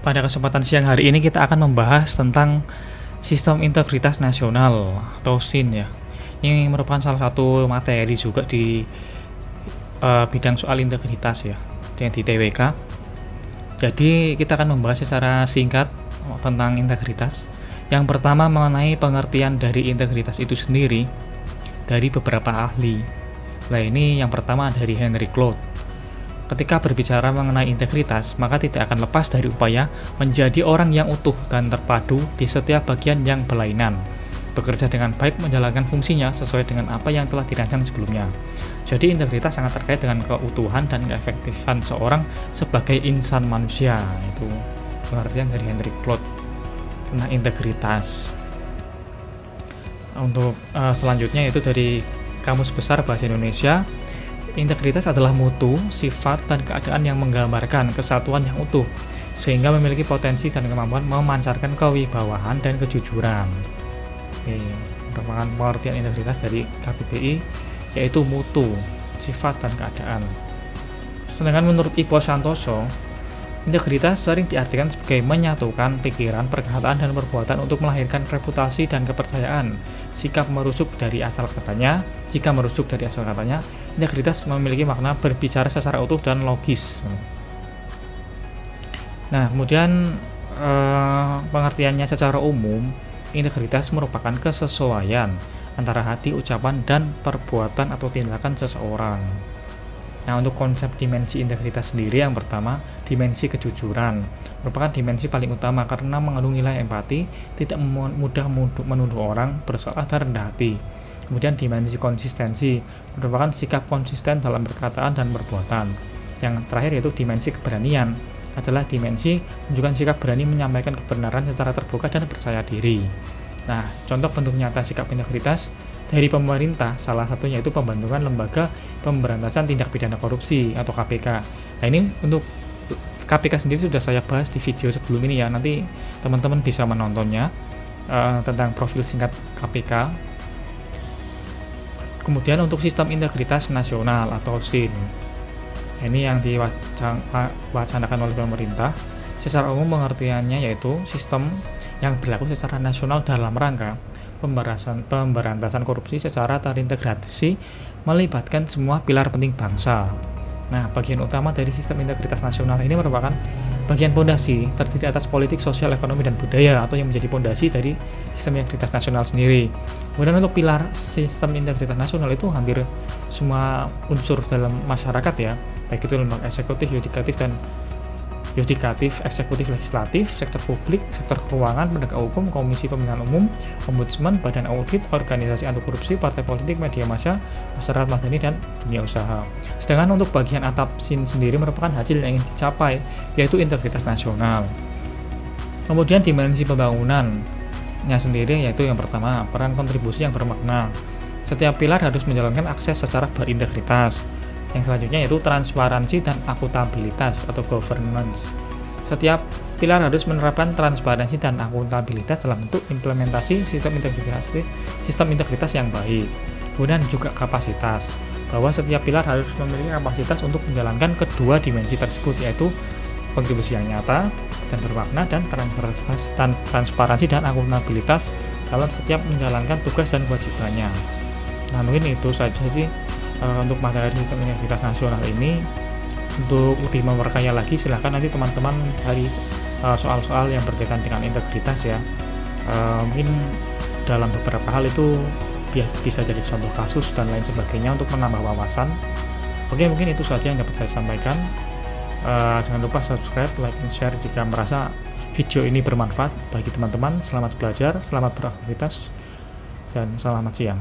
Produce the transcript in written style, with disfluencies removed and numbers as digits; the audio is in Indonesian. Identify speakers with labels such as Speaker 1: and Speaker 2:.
Speaker 1: Pada kesempatan siang hari ini kita akan membahas tentang Sistem Integritas Nasional atau SIN ya. Ini merupakan salah satu materi juga di bidang soal integritas ya, di TWK. Jadi kita akan membahas secara singkat tentang integritas. Yang pertama mengenai pengertian dari integritas itu sendiri dari beberapa ahli. Nah ini yang pertama dari Henry Cloud. Ketika berbicara mengenai integritas, maka tidak akan lepas dari upaya menjadi orang yang utuh dan terpadu di setiap bagian yang berlainan, bekerja dengan baik menjalankan fungsinya sesuai dengan apa yang telah dirancang sebelumnya. Jadi integritas sangat terkait dengan keutuhan dan keefektifan seorang sebagai insan manusia. Itu pengertian dari Henry Cloud tentang integritas. Untuk selanjutnya itu dari Kamus Besar Bahasa Indonesia. Integritas adalah mutu, sifat, dan keadaan yang menggambarkan kesatuan yang utuh, sehingga memiliki potensi dan kemampuan memancarkan kewibawaan dan kejujuran. Oke, merupakan pengertian integritas dari KBBI, yaitu mutu, sifat, dan keadaan. Sedangkan menurut Ipo Santoso, integritas sering diartikan sebagai menyatukan pikiran, perkataan, dan perbuatan untuk melahirkan reputasi dan kepercayaan. Sikap merujuk dari asal katanya. Jika merujuk dari asal katanya, integritas memiliki makna berbicara secara utuh dan logis. Nah, kemudian pengertiannya secara umum, integritas merupakan kesesuaian antara hati, ucapan, dan perbuatan atau tindakan seseorang. Nah, untuk konsep dimensi integritas sendiri, yang pertama, dimensi kejujuran merupakan dimensi paling utama karena mengandung nilai empati, tidak mudah menuduh orang, bersalah, dan rendah hati. Kemudian dimensi konsistensi merupakan sikap konsisten dalam perkataan dan perbuatan. Yang terakhir yaitu dimensi keberanian, adalah dimensi menunjukkan sikap berani menyampaikan kebenaran secara terbuka dan percaya diri. Nah, contoh bentuk nyata sikap integritas dari pemerintah, salah satunya itu pembentukan Lembaga Pemberantasan Tindak Pidana Korupsi atau KPK. Nah ini untuk KPK sendiri sudah saya bahas di video sebelum ini ya, nanti teman-teman bisa menontonnya tentang profil singkat KPK. Kemudian untuk Sistem Integritas Nasional atau SIN, ini yang diwacanakan oleh pemerintah. Secara umum pengertiannya yaitu sistem yang berlaku secara nasional dalam rangka pemberantasan korupsi secara terintegrasi melibatkan semua pilar penting bangsa. Nah, bagian utama dari sistem integritas nasional ini merupakan bagian pondasi terdiri atas politik, sosial, ekonomi, dan budaya atau yang menjadi pondasi dari sistem integritas nasional sendiri. Kemudian untuk pilar sistem integritas nasional itu hampir semua unsur dalam masyarakat ya, baik itu lembaga eksekutif, yudikatif, eksekutif, legislatif, sektor publik, sektor keuangan, penegak hukum, komisi pemilihan umum, ombudsman, badan audit, organisasi anti korupsi, partai politik, media massa, masyarakat madani, dan dunia usaha. Sedangkan untuk bagian atap SIN sendiri merupakan hasil yang ingin dicapai, yaitu integritas nasional. Kemudian dimensi pembangunannya sendiri yaitu yang pertama, peran kontribusi yang bermakna. Setiap pilar harus menjalankan akses secara berintegritas. Yang selanjutnya yaitu transparansi dan akuntabilitas atau governance. Setiap pilar harus menerapkan transparansi dan akuntabilitas dalam bentuk implementasi sistem integritas yang baik. Kemudian juga kapasitas, bahwa setiap pilar harus memiliki kapasitas untuk menjalankan kedua dimensi tersebut, yaitu kontribusi yang nyata dan bermakna dan transparansi dan akuntabilitas dalam setiap menjalankan tugas dan kewajibannya. Nah, mungkin itu saja sih untuk materi sistem integritas nasional ini. Untuk lebih memperkaya lagi, silahkan nanti teman-teman cari soal-soal yang berkaitan dengan integritas ya. Mungkin dalam beberapa hal itu bisa jadi contoh kasus dan lain sebagainya untuk menambah wawasan. Oke, mungkin itu saja yang dapat saya sampaikan. Jangan lupa subscribe, like, dan share jika merasa video ini bermanfaat bagi teman-teman. Selamat belajar, selamat beraktivitas, dan selamat siang.